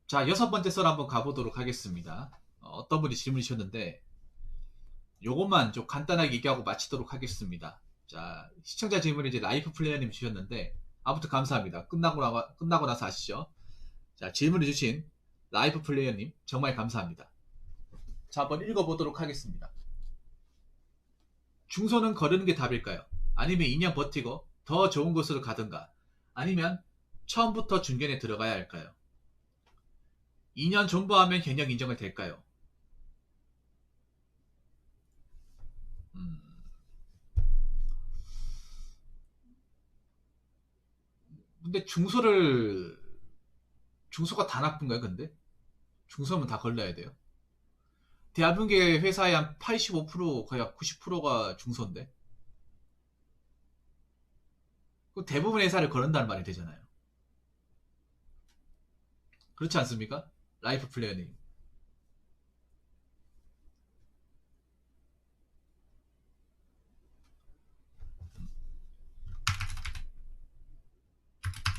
자, 여섯 번째 썰 한번 가보도록 하겠습니다. 어떤 분이 질문 주셨는데, 요것만 좀 간단하게 얘기하고 마치도록 하겠습니다. 자, 시청자 질문이 이제 라이프 플레이어님 주셨는데, 아무튼 감사합니다. 끝나고 나서 아시죠? 자, 질문을 주신 라이프 플레이어님, 정말 감사합니다. 자, 한번 읽어보도록 하겠습니다. 중소는 거르는 게 답일까요? 아니면 2년 버티고 더 좋은 곳으로 가든가? 아니면 처음부터 중견에 들어가야 할까요? 2년 존버하면 현역 인정을 될까요? 음, 근데 중소가 다 나쁜가요, 근데? 중소면 다 걸러야 돼요. 대한민국의 회사의 한 85%, 거의 90%가 중소인데? 그 대부분의 회사를 거른다는 말이 되잖아요. 그렇지 않습니까? 라이프 플레이어님.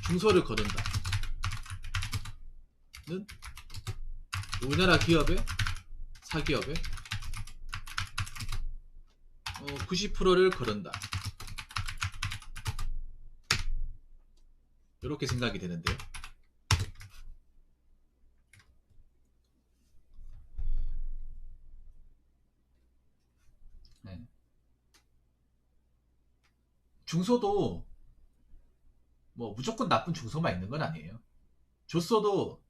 중소를 거른다. 는 우리나라 기업의, 사기업의 90%를 거른다. 이렇게 생각이 되는데요. 네. 중소도 뭐 무조건 나쁜 중소만 있는 건 아니에요. 조소도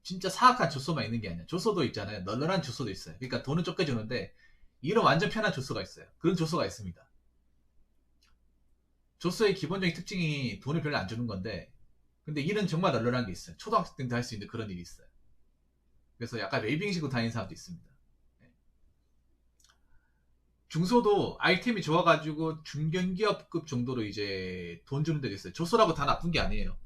진짜 사악한 조소만 있는 게 아니야. 조소도 있잖아요. 널널한 조소도 있어요. 그러니까 돈은 적게 주는데 일은 완전 편한 조소가 있어요. 그런 조소가 있습니다. 조소의 기본적인 특징이 돈을 별로 안 주는 건데, 근데 일은 정말 널널한 게 있어요. 초등학생 때도 할 수 있는 그런 일이 있어요. 그래서 약간 웨이빙식으로 다니는 사람도 있습니다. 네. 중소도 아이템이 좋아가지고 중견기업급 정도로 이제 돈 주는 데도 있어요. 조소라고 다 나쁜 게 아니에요.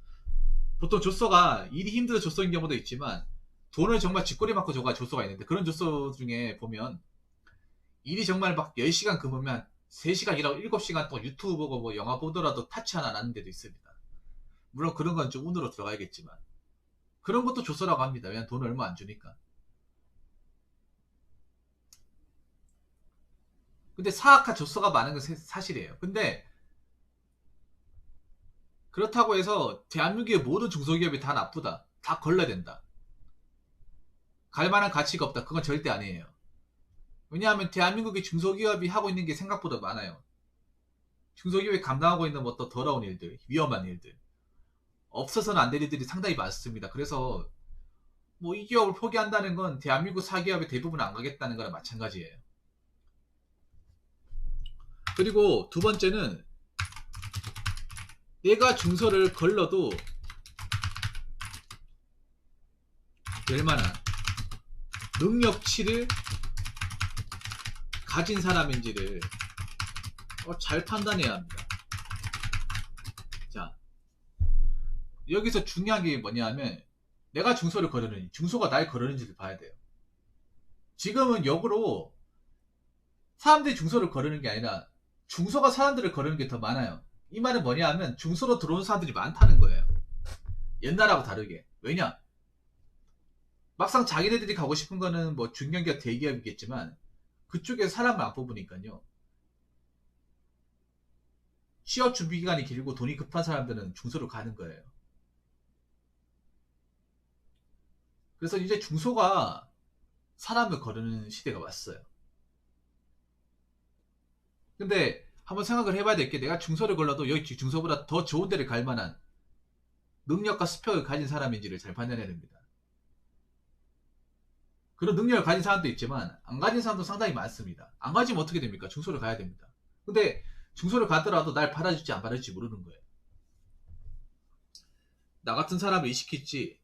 보통 조소가 일이 힘들어 조소인 경우도 있지만 돈을 정말 쥐꼬리 맞고 줘가 조소가 있는데, 그런 조소 중에 보면 일이 정말 막 10시간 근무면 3시간 일하고 7시간 동안 유튜브 보고 뭐 영화 보더라도 타치 하나 나는 데도 있습니다. 물론 그런 건 좀 운으로 들어가야겠지만 그런 것도 조소라고 합니다. 왜냐면 돈을 얼마 안 주니까. 근데 사악한 조소가 많은 건 사실이에요. 근데 그렇다고 해서 대한민국의 모든 중소기업이 다 나쁘다, 다 걸러야 된다, 갈 만한 가치가 없다, 그건 절대 아니에요. 왜냐하면 대한민국의 중소기업이 하고 있는 게 생각보다 많아요. 중소기업이 감당하고 있는 뭐 또 더러운 일들, 위험한 일들, 없어서는 안 될 일들이 상당히 많습니다. 그래서 뭐 이 기업을 포기한다는 건 대한민국 사기업의 대부분 안 가겠다는 거랑 마찬가지예요. 그리고 두 번째는 내가 중소를 걸러도 될 만한 능력치를 가진 사람인지를 잘 판단해야 합니다. 자, 여기서 중요한 게 뭐냐면 내가 중소를 거르는지 중소가 날 거르는지를 봐야 돼요. 지금은 역으로 사람들이 중소를 거르는 게 아니라 중소가 사람들을 거르는 게 더 많아요. 이 말은 뭐냐 하면 중소로 들어온 사람들이 많다는 거예요. 옛날하고 다르게. 왜냐? 막상 자기네들이 가고 싶은 거는 뭐 중견기업 대기업이겠지만 그쪽에 사람을 안 뽑으니까요. 취업 준비 기간이 길고 돈이 급한 사람들은 중소로 가는 거예요. 그래서 이제 중소가 사람을 거르는 시대가 왔어요. 근데 한번 생각을 해봐야 될 게, 내가 중소를 걸러도 여기 중소보다 더 좋은 데를 갈 만한 능력과 스펙을 가진 사람인지를 잘 판단해야 됩니다. 그런 능력을 가진 사람도 있지만 안 가진 사람도 상당히 많습니다. 안 가지면 어떻게 됩니까? 중소를 가야 됩니다. 근데 중소를 가더라도 날 받아줄지 안 받아줄지 모르는 거예요. 나 같은 사람을 이식킬지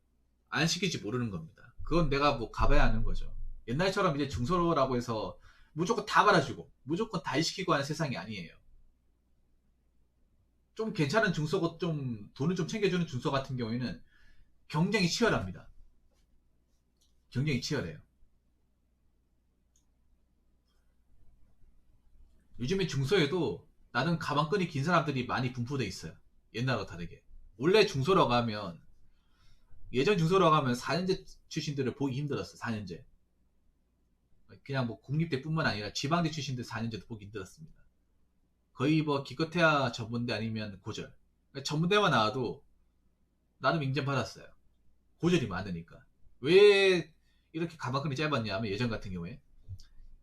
안 시킬지 모르는 겁니다. 그건 내가 뭐 가봐야 하는 거죠. 옛날처럼 이제 중소라고 해서 무조건 다 받아주고 무조건 다 이식키고 하는 세상이 아니에요. 좀 괜찮은 중소고 좀 돈을 좀 챙겨주는 중소 같은 경우에는 경쟁이 치열합니다. 경쟁이 치열해요. 요즘에 중소에도 나는 가방끈이 긴 사람들이 많이 분포돼 있어요. 옛날과 다르게. 원래 중소라고 하면 예전 중소라고 하면 4년제 출신들을 보기 힘들었어요. 4년제. 그냥 뭐 국립대뿐만 아니라 지방대 출신들 4년제도 보기 힘들었습니다. 거의 뭐 기껏해야 전문대 아니면 고졸. 전문대만 나와도 나름 인정받았어요. 고졸이 많으니까. 왜 이렇게 가방끈이 짧았냐 하면 예전 같은 경우에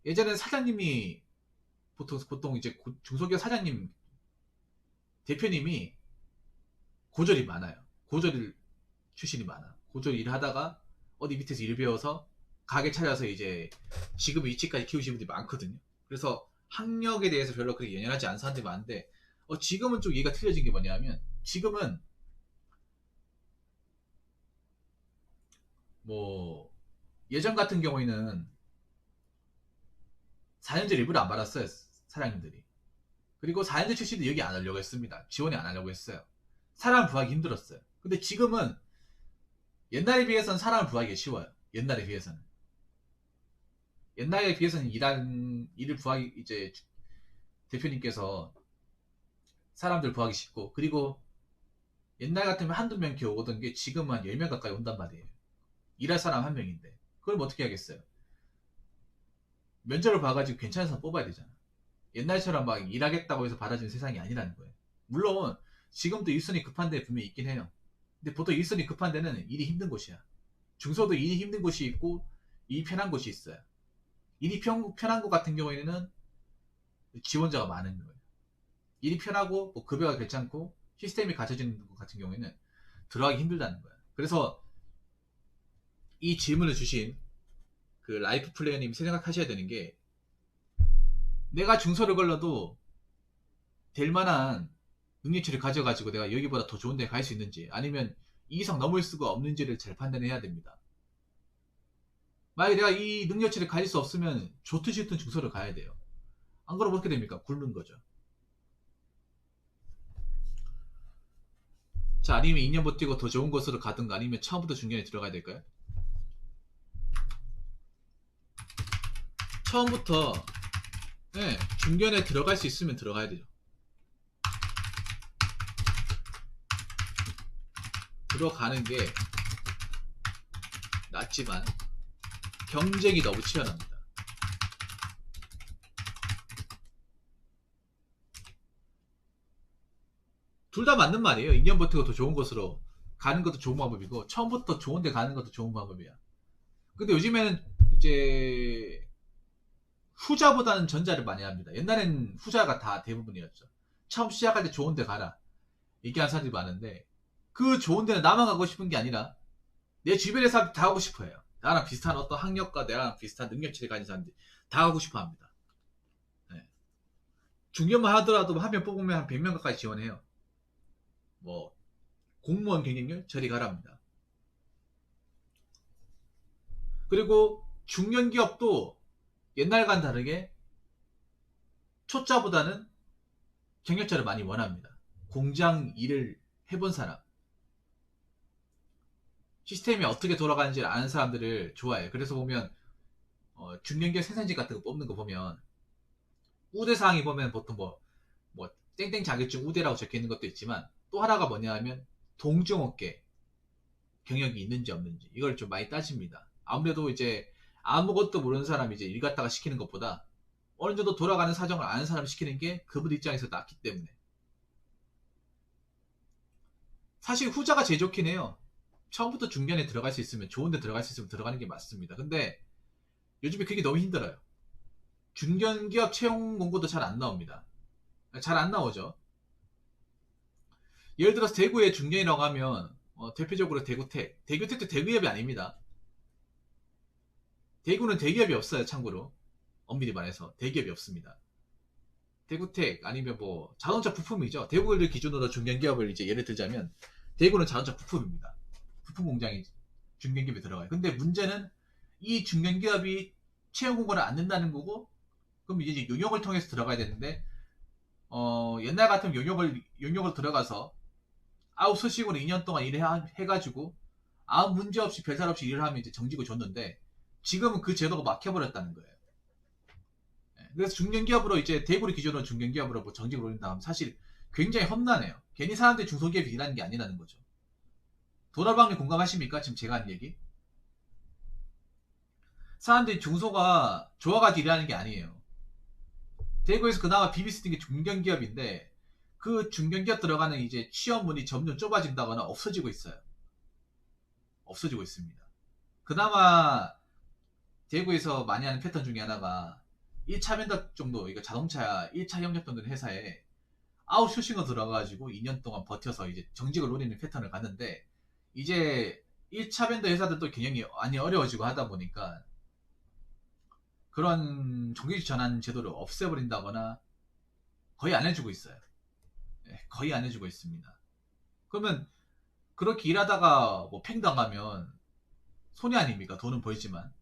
예전엔 사장님이 보통 이제 중소기업 사장님 대표님이 고졸이 많아요. 고졸 출신이 많아. 고졸 일하다가 어디 밑에서 일 배워서 가게 차려서 이제 지금 위치까지 키우시는 분들이 많거든요. 그래서 학력에 대해서 별로 그렇게 연연하지 않은 사람들이 많은데 지금은 좀 얘기가 틀려진 게 뭐냐면 지금은 뭐 예전 같은 경우에는 4년제 일부러 안 받았어요. 사장님들이. 그리고 4년제 출신도 여기 안 하려고 했습니다. 지원이 안 하려고 했어요. 사람을 구하기 힘들었어요. 근데 지금은 옛날에 비해서는 사람을 구하기가 쉬워요. 옛날에 비해서는. 옛날에 비해서는 일을 구하기, 이제, 대표님께서 사람들 구하기 쉽고, 그리고 옛날 같으면 한두 명 겨우 오던 게 지금은 한 10명 가까이 온단 말이에요. 일할 사람 한 명인데. 그럼 어떻게 하겠어요? 면접을 봐가지고 괜찮은 사람 뽑아야 되잖아. 옛날처럼 막 일하겠다고 해서 받아주는 세상이 아니라는 거예요. 물론, 지금도 일손이 급한 데 분명히 있긴 해요. 근데 보통 일손이 급한 데는 일이 힘든 곳이야. 중소도 일이 힘든 곳이 있고, 일이 편한 곳이 있어요. 일이 편한 것 같은 경우에는 지원자가 많은 거예요. 일이 편하고 뭐 급여가 괜찮고 시스템이 갖춰지는 것 같은 경우에는 들어가기 힘들다는 거예요. 그래서 이 질문을 주신 그 라이프 플레이어님이 생각하셔야 되는 게 내가 중소를 걸러도 될 만한 능력치를 가져가지고 내가 여기보다 더 좋은 데 갈 수 있는지 아니면 이 이상 넘을 수가 없는지를 잘 판단해야 됩니다. 만약에 내가 이 능력치를 가질 수 없으면 좋든 싫든 중소를 가야 돼요. 안 그러면 어떻게 됩니까? 굶는 거죠. 자, 아니면 2년 버티고 더 좋은 곳으로 가든가 아니면 처음부터 중견에 들어가야 될까요? 처음부터 네, 중견에 들어갈 수 있으면 들어가야 되죠. 들어가는 게 낫지만 경쟁이 너무 치열합니다. 둘 다 맞는 말이에요. 2년 버티고 더 좋은 곳으로 가는 것도 좋은 방법이고 처음부터 좋은 데 가는 것도 좋은 방법이야. 근데 요즘에는 이제 후자보다는 전자를 많이 합니다. 옛날엔 후자가 다 대부분이었죠. 처음 시작할 때 좋은 데 가라 얘기하는 사람들이 많은데 그 좋은 데는 나만 가고 싶은 게 아니라 내 주변의 사람들 다 가고 싶어 해요. 나랑 비슷한 어떤 학력과 나랑 비슷한 능력치를 가진 사람들이 다 가고 싶어 합니다. 네. 중견만 하더라도 한 명 뽑으면 한 100명 가까이 지원해요. 뭐 공무원 경쟁률 저리 가랍니다. 그리고 중견기업도 옛날과는 다르게 초짜보다는 경력자를 많이 원합니다. 공장 일을 해본 사람, 시스템이 어떻게 돌아가는지를 아는 사람들을 좋아해요. 그래서 보면 중견기업 생산직 같은 거 뽑는 거 보면 우대사항이 보면 보통 뭐 땡땡 자격증 우대라고 적혀있는 것도 있지만 또 하나가 뭐냐 하면 동종업계 경력이 있는지 없는지 이걸 좀 많이 따집니다. 아무래도 이제 아무것도 모르는 사람이 이제 일 갖다가 시키는 것보다 어느 정도 돌아가는 사정을 아는 사람 시키는 게 그분 입장에서 낫기 때문에 사실 후자가 제일 좋긴 해요. 처음부터 중견에 들어갈 수 있으면 좋은 데 들어갈 수 있으면 들어가는 게 맞습니다. 근데 요즘에 그게 너무 힘들어요. 중견기업 채용 공고도 잘 안 나옵니다. 잘 안 나오죠. 예를 들어서 대구의 중견이라고 하면 대표적으로 대구택도 대구기업이 아닙니다. 대구는 대기업이 없어요. 참고로 엄밀히 말해서 대기업이 없습니다. 대구택 아니면 뭐 자동차 부품이죠. 대구를 기준으로 중견기업을 이제 예를 들자면 대구는 자동차 부품입니다. 부품 공장이 중견기업에 들어가요. 근데 문제는 이 중견기업이 채용 공고를 안 낸다는 거고 그럼 이제 용역을 통해서 들어가야 되는데 옛날 같으면 용역을 들어가서 아웃소싱으로 2년 동안 일해가지고 아무 문제 없이 별탈 없이 일을 하면 이제 정직을 줬는데 지금은 그 제도가 막혀버렸다는 거예요. 그래서 중견기업으로 이제 대구를 기준으로 중견기업으로 뭐 정직을 올린다 하면 사실 굉장히 험난해요. 괜히 사람들이 중소기업이 일하는 게 아니라는 거죠. 도라방님 공감하십니까? 지금 제가 한 얘기? 사람들이 중소가 좋아가지고 일하는 게 아니에요. 대구에서 그나마 비비 쓰는 게 중견기업인데 그 중견기업 들어가는 이제 취업문이 점점 좁아진다거나 없어지고 있어요. 없어지고 있습니다. 그나마 대구에서 많이 하는 패턴 중에 하나가 1차 면접 정도, 이거 자동차 1차 협력 정도 회사에 아웃소싱으로 들어가가지고 2년 동안 버텨서 이제 정직을 노리는 패턴을 갔는데, 이제 1차 밴더 회사들도 경영이 많이 어려워지고 하다 보니까 그런 정규직 전환 제도를 없애버린다거나 거의 안 해주고 있어요. 거의 안 해주고 있습니다. 그러면 그렇게 일하다가 뭐 팽당하면 손해 아닙니까? 돈은 벌지만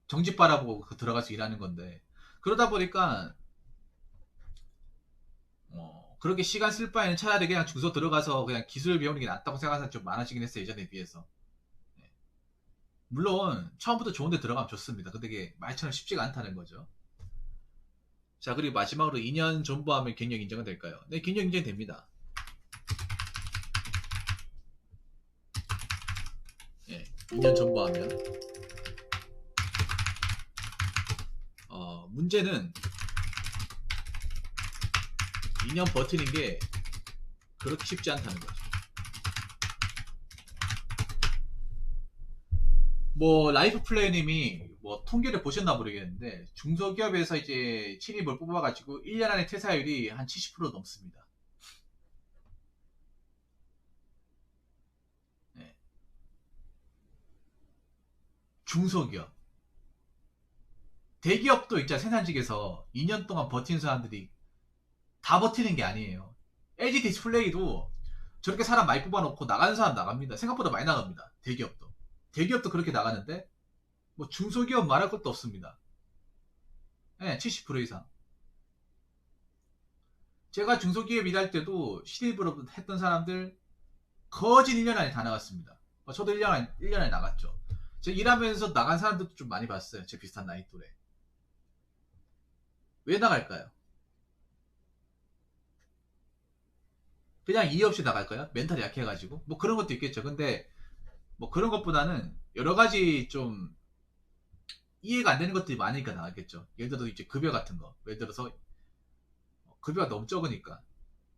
정직 바라보고 들어가서 일하는 건데, 그러다 보니까 그렇게 시간 쓸 바에는 차라리 그냥 중소 들어가서 그냥 기술 배우는 게 낫다고 생각하는 사람이 좀 많아지긴 했어요, 예전에 비해서. 물론 처음부터 좋은 데 들어가면 좋습니다. 근데 이게 말처럼 쉽지가 않다는 거죠. 자, 그리고 마지막으로 2년 전부하면 경력 인정은 될까요? 네, 경력 인정이 됩니다. 예, 2년 전부하면 문제는 2년 버티는 게 그렇게 쉽지 않다는 거죠. 뭐 라이프 플레이님이 뭐 통계를 보셨나 모르겠는데 중소기업에서 이제 신입을 뽑아가지고 1년 안에 퇴사율이 한 70% 넘습니다. 네. 중소기업, 대기업도 있잖아. 생산직에서 2년 동안 버틴 사람들이 다 버티는 게 아니에요. LG 디스플레이도 저렇게 사람 많이 뽑아놓고 나가는 사람 나갑니다. 생각보다 많이 나갑니다. 대기업도 그렇게 나가는데 뭐 중소기업 말할 것도 없습니다. 네, 70% 이상. 제가 중소기업 일할 때도 신입으로 했던 사람들 거진 1년 안에 다 나갔습니다. 저도 1년 안에 나갔죠. 제가 일하면서 나간 사람들도 좀 많이 봤어요. 제 비슷한 나이 또래. 왜 나갈까요? 그냥 이해 없이 나갈까요? 멘탈이 약해가지고? 뭐 그런 것도 있겠죠. 근데 뭐 그런 것보다는 여러 가지 좀 이해가 안 되는 것들이 많으니까 나왔겠죠. 예를 들어서 이제 급여 같은 거. 예를 들어서 급여가 너무 적으니까.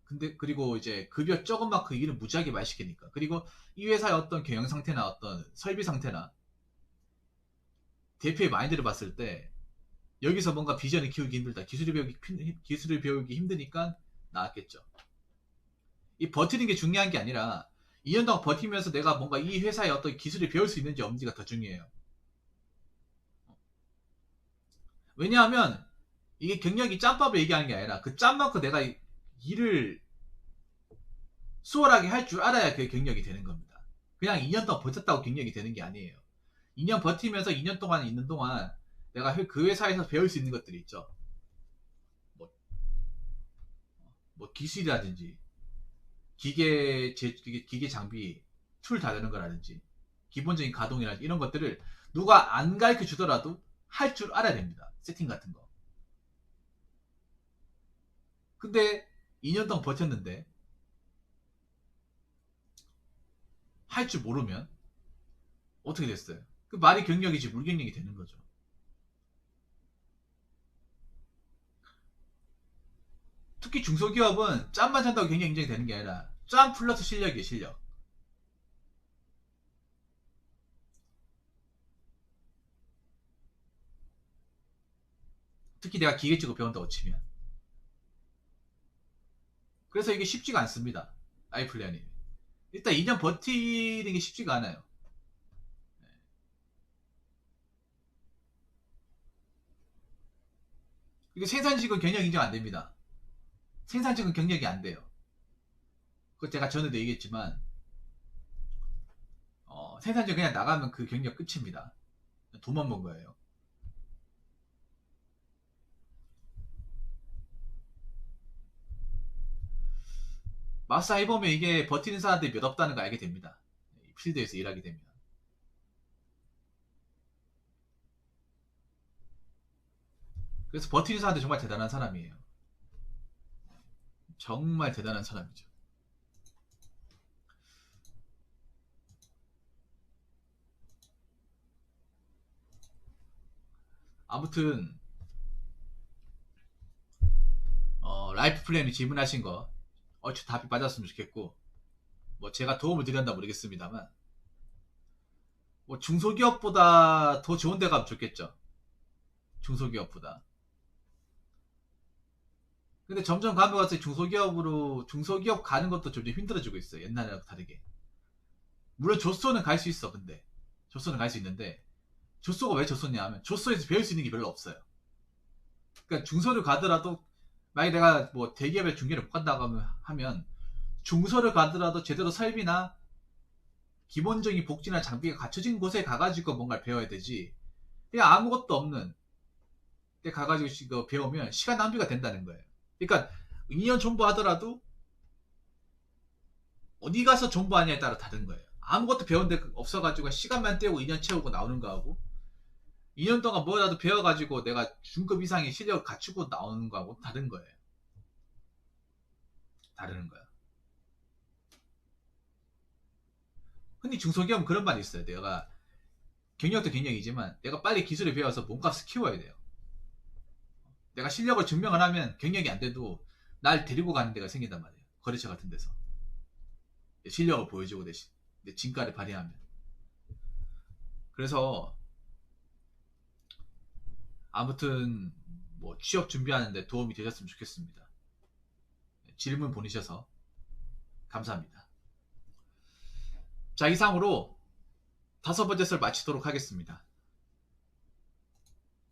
근데 그리고 이제 급여 적은 만큼 일은 무지하게 많이 시키니까. 그리고 이 회사의 어떤 경영 상태나 어떤 설비 상태나 대표의 마인드를 봤을 때 여기서 뭔가 비전을 키우기 힘들다. 기술을 배우기 힘드니까 나왔겠죠. 이 버티는 게 중요한 게 아니라 2년 동안 버티면서 내가 뭔가 이 회사의 어떤 기술을 배울 수 있는지 없는지가 더 중요해요. 왜냐하면 이게 경력이 짬밥을 얘기하는 게 아니라 그 짬만큼 내가 일을 수월하게 할 줄 알아야 그게 경력이 되는 겁니다. 그냥 2년 동안 버텼다고 경력이 되는 게 아니에요. 2년 버티면서 2년 동안 있는 동안 내가 그 회사에서 배울 수 있는 것들이 있죠. 뭐, 뭐 기술이라든지 기계 장비 툴 다루는 거라든지 기본적인 가동이라든지 이런 것들을 누가 안 가르쳐 주더라도 할 줄 알아야 됩니다. 세팅 같은 거. 근데 2년 동안 버텼는데 할 줄 모르면 어떻게 됐어요? 그 말이 경력이지 물경력이 되는 거죠. 특히 중소기업은 짬만 찬다고 경력 인정이 되는 게 아니라 짬 플러스 실력이에요, 실력. 특히 내가 기계 쪽을 배운다고 치면. 그래서 이게 쉽지가 않습니다. 아이플레어님. 일단 2년 버티는 게 쉽지가 않아요. 이거 생산직은 경력 인정 안 됩니다. 생산직은 경력이 안 돼요. 그거 제가 전에도 얘기했지만 생산직 그냥 나가면 그 경력 끝입니다. 돈만 번 거예요. 막상 해보면 이게 버티는 사람들이 몇 없다는 걸 알게 됩니다. 필드에서 일하게 되면. 그래서 버티는 사람들 정말 대단한 사람이에요. 정말 대단한 사람이죠. 아무튼 라이프 플랜이 질문하신 거 얼추 답이 맞았으면 좋겠고, 뭐 제가 도움을 드렸나 모르겠습니다만, 뭐 중소기업보다 더 좋은 데 가면 좋겠죠. 중소기업보다. 근데 점점 가면 갈수록 중소기업 가는 것도 점점 힘들어지고 있어요. 옛날이랑 다르게. 물론 조소는 갈 수 있어. 근데 조소는 갈 수 있는데, 조소가 왜 조소냐 하면 조소에서 배울 수 있는 게 별로 없어요. 그러니까 중소를 가더라도, 만약에 내가 뭐 대기업에 중개를 못 간다고 하면 중소를 가더라도 제대로 설비나 기본적인 복지나 장비가 갖춰진 곳에 가가지고 뭔가를 배워야 되지, 그냥 아무것도 없는 데 가가지고 이거 배우면 시간 낭비가 된다는 거예요. 그러니까 2년 존버하더라도 어디 가서 존버하냐에 따라 다른 거예요. 아무것도 배운 데 없어가지고 시간만 때우고 2년 채우고 나오는 거하고, 2년 동안 뭐라도 배워가지고 내가 중급 이상의 실력을 갖추고 나오는 거하고 다른 거예요. 다르는 거야. 흔히 중소기업은 그런 말이 있어요. 내가 경력도 경력이지만 내가 빨리 기술을 배워서 몸값을 키워야 돼요. 내가 실력을 증명을 하면 경력이 안 돼도 날 데리고 가는 데가 생긴단 말이에요. 거래처 같은 데서. 실력을 보여주고 대신 내 진가를 발휘하면. 그래서 아무튼 뭐 취업 준비하는데 도움이 되셨으면 좋겠습니다. 질문 보내셔서 감사합니다. 자, 이상으로 5번째 썰 마치도록 하겠습니다.